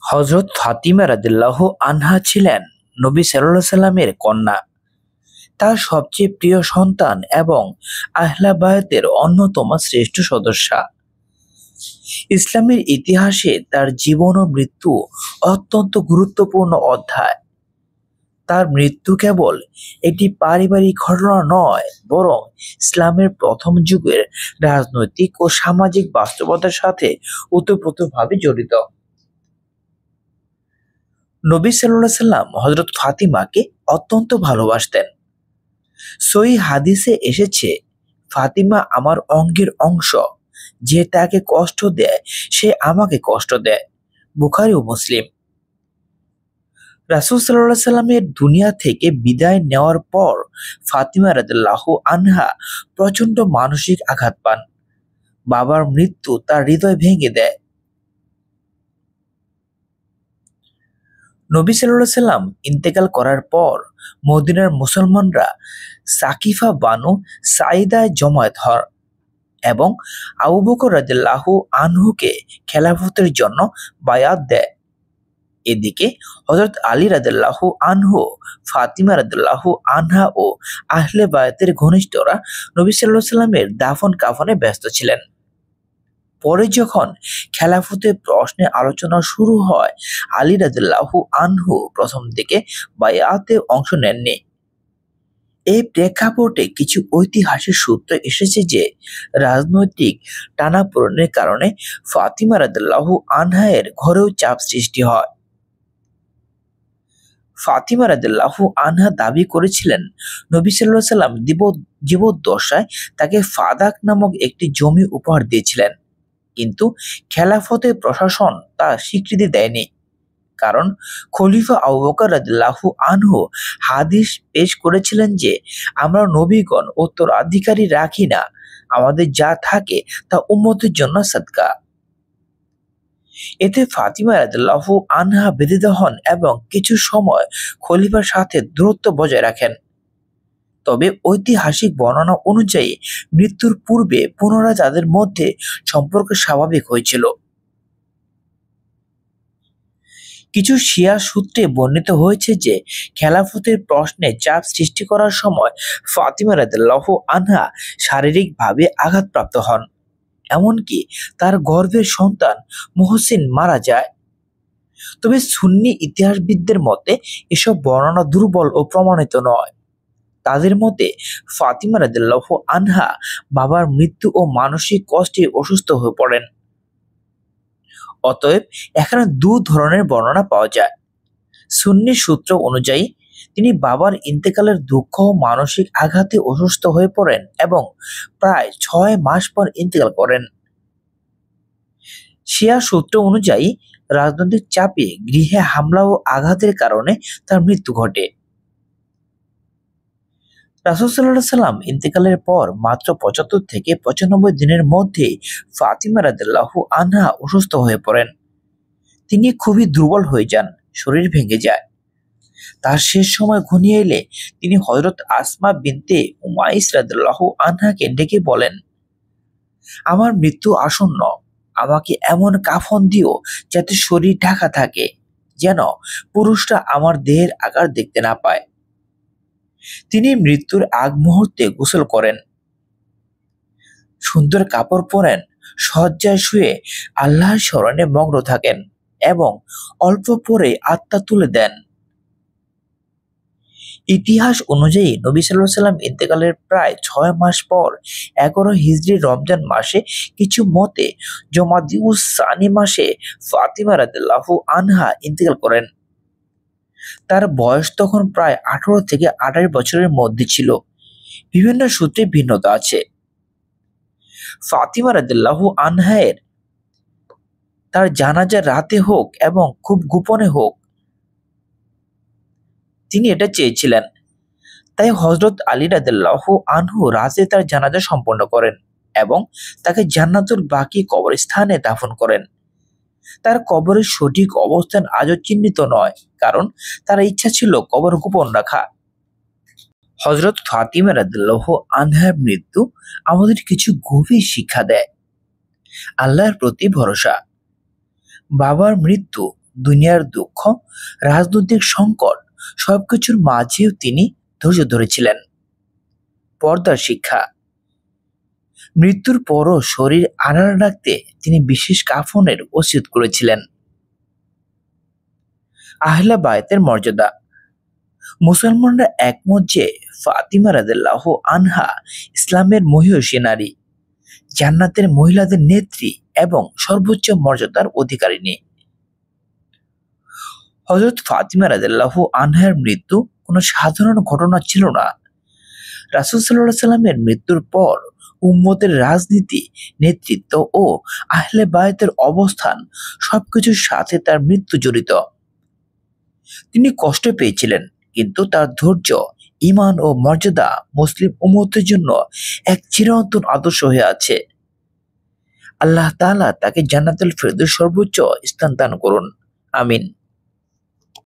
হযরত ফাতিমা রাদিয়াল্লাহু আনহা ছিলেন নবী সাল্লাল্লাহু আলাইহি সাল্লামের কন্যা। তার সবচেয়ে প্রিয় সন্তান এবং আহলে বায়তের অন্যতম শ্রেষ্ঠ সদস্যা। ইসলামের ইতিহাসে তার জীবন ও মৃত্যু অত্যন্ত গুরুত্বপূর্ণ অধ্যায়। তার মৃত্যু কেবল একটি পারিবারিক ঘটনা নয়, বরং ইসলামের প্রথম যুগের রাজনৈতিক ও সামাজিক বাস্তবতার সাথে ওতপ্রোতভাবে জড়িত। নবী সাল্লাল্লাহু আলাইহি সাল্লাম হযরত ফাতিমাকে অত্যন্ত ভালোবাসতেন। সহিহ হাদিসে এসেছে, ফাতিমা আমার অঙ্গের অংশ, যে তাকে কষ্ট দেয় সে আমাকে কষ্ট দেয়। বুখারী ও মুসলিম। রাসূল সাল্লাল্লাহু আলাইহি সাল্লামের দুনিয়া থেকে বিদায় নেওয়ার পর ফাতিমা রাদিয়াল্লাহু আনহা প্রচন্ড মানসিক আঘাত পান। বাবার মৃত্যু তার হৃদয় ভেঙে দেয়। নবী সাল্লাল্লাহু আলাইহি সাল্লাম ইন্তেকাল করার পর মদিনার মুসলমানরা সাকিফা বানু সাঈদায় জমায়েত হয় এবং আবু বকর রাদিয়াল্লাহু আনহুকে খেলাফতের জন্য বায়াত দেয়। এদিকে হযরত আলী রাদিয়াল্লাহু আনহু, ফাতিমা রাদিয়াল্লাহু আনহা ও আহলে বায়তের ঘনিষ্ঠরা নবী সাল্লাল্লাহু আলাইহি সাল্লামের দাফন কাফনে ব্যস্ত ছিলেন। পরে যখন খেলাফতের প্রশ্নে আলোচনা শুরু হয়, আলী রাদিয়াল্লাহু আনহু প্রথম দিকে বায়াতে অংশ নেননি। এই প্রেক্ষাপটে কিছু ঐতিহাসিক সূত্র এসেছে যে রাজনৈতিক টানাপোড়েনের কারণে ফাতিমা রাদিয়াল্লাহু আনহা এর ঘরেও চাপ সৃষ্টি হয়। ফাতিমা রাদিয়াল্লাহু আনহা দাবি করেছিলেন, নবী সাল্লাল্লাহু আলাইহি সাল্লাম জীবদ্দশায় তাকে ফাদাক নামক একটি জমি উপহার দিয়েছিলেন, কিন্তু খেলাফতের প্রশাসন তা স্বীকৃতি দেয়নি। কারণ খলিফা আবু বকর রাদিয়াল্লাহু আনহু হাদিস পেশ করেছিলেন যে, আমরা নবীগণ উত্তরাধিকারী রাখি না, আমাদের যা থাকে তা উম্মতের জন্য সাদকা। এতে ফাতিমা রাদিয়াল্লাহু আনহা ব্যথিত হন এবং কিছু সময় খলিফার সাথে দূরত্ব বজায় রাখেন। তবে ঐতিহাসিক বর্ণনা অনুযায়ী মৃত্যুর পূর্বে পুনরায় তাদের মধ্যে সম্পর্ক স্বাভাবিক হয়েছিল। কিছু শিয়া সূত্রে বর্ণিত হয়েছে যে খেলাফতের প্রশ্নে চাপ সৃষ্টি করার সময় ফাতিমা রাদিয়াল্লাহু আনহা শারীরিকভাবে আঘাতপ্রাপ্ত হন, এমনকি তার গর্ভের সন্তান মুহসিন মারা যায়। তবে সুন্নি ইতিহাসবিদদের মতে এসব বর্ণনা দুর্বল ও প্রমাণিত নয়। তাদের মতে ফাতিমা রাদিয়াল্লাহু আনহা বাবার মৃত্যু ও মানসিক কষ্টে অসুস্থ হয়ে পড়েন। অতএব এখানে দু ধরনের বর্ণনা পাওয়া যায়। সুন্নি সূত্র অনুযায়ী তিনি বাবার ইন্তেকালের দুঃখ ও মানসিক আঘাতে অসুস্থ হয়ে পড়েন এবং প্রায় 6 মাস পর ইন্তেকাল করেন। শিয়া সূত্র অনুযায়ী রাজনৈতিক চাপে, গৃহে হামলা ও আঘাতের কারণে তার মৃত্যু ঘটে। রাসূল সাল্লাল্লাহু আলাইহি সাল্লাম ইন্তেকালের পর মাত্র ৭৫ থেকে ৯৫ দিনের মধ্যে ফাতিমা রাদিয়াল্লাহু আনহা অসুস্থ হয়ে পড়েন। তিনি খুবই দুর্বল হয়ে যান, শরীর ভেঙে যায়। তার শেষ সময় ঘনিয়ে এলে তিনি হযরত আসমা বিনতে উমাইস রাদিয়াল্লাহু আনহাকে ডেকে বলেন, আমার মৃত্যু আসন্ন, আমাকে এমন কাফন দিও যাতে শরীর ঢাকা থাকে, যেন পুরুষরা আমার দেহের আকার দেখতে না পায়। তিনি মৃত্যুর আগ মুহূর্তে গোসল করেন, সুন্দর কাপড় পরেন, শয্যায় শুয়ে আল্লাহর স্মরণে মগ্ন থাকেন এবং অল্প পরে আত্মা তুলে দেন। ইতিহাস অনুযায়ী নবী সাল্লাল্লাহু আলাইহি সাল্লাম ইন্তেকালের প্রায় 6 মাস পর 11 হিজরি রমজান মাসে, কিছু মতে জমাদিউস সানি মাসে ফাতিমা রাদিয়াল্লাহু আনহা ইন্তেকাল করেন। তার বয়স তখন প্রায় 18 থেকে 28 বছরের মধ্যে ছিল। বিভিন্ন সূত্রে ভিন্নতা আছে। ফাতিমা রাদিয়াল্লাহু আনহা এর তার জানাজা রাতে হোক এবং খুব গোপনে হোক, তিনি এটা চেয়েছিলেন। তাই হযরত আলী রাদিয়াল্লাহু আনহু রাতে তার জানাজা সম্পন্ন করেন এবং তাকে জান্নাতুল বাকি কবরস্থানে দাফন করেন। তার কবরের সঠিক অবস্থান আজও চিহ্নিত নয়, কারণ তার ইচ্ছা ছিল কবর গোপন রাখা। হযরত ফাতিমা রাদিয়াল্লাহু আনহার মৃত্যু আমাদের কিছু গভীর শিক্ষা দেয়। আল্লাহর প্রতি ভরসা। বাবার মৃত্যু দুনিয়ার দুঃখ, রাজনৈতিক সংকট সবকিছুর মাঝেও তিনি ধৈর্য ধরেছিলেন। পর্দার শিক্ষা। মৃত্যুর পরও শরীর আড়াল রাখতে তিনি বিশেষ কাফনের ওসিয়ত করেছিলেন। আহলে বায়তের মর্যাদা। মুসলমানরা একমত যে ফাতিমা রাদিয়াল্লাহু আনহা ইসলামের মহিয়সী নারী, জান্নাতের মহিলাদের নেত্রী এবং সর্বোচ্চ মর্যাদার অধিকারিণী। হযরত ফাতিমা রাদিয়াল্লাহু আনহার মৃত্যু কোনো সাধারণ ঘটনা ছিল না। রাসূল সাল্লাল্লাহু আলাইহি সাল্লামের মৃত্যুর পর উম্মতের রাজনীতি, নেতৃত্ব ও আহলে বায়তের অবস্থান সবকিছুর সাথে তার মৃত্যু জড়িত। তিনি কষ্ট পেয়েছিলেন, কিন্তু তার ধৈর্য, ঈমান ও মর্যাদা মুসলিম উম্মতের জন্য এক চিরন্তন আদর্শ হয়ে আছে। আল্লাহ তাআলা তাকে জান্নাতুল ফেরদৌস সর্বোচ্চ স্থান দান করুন। আমিন।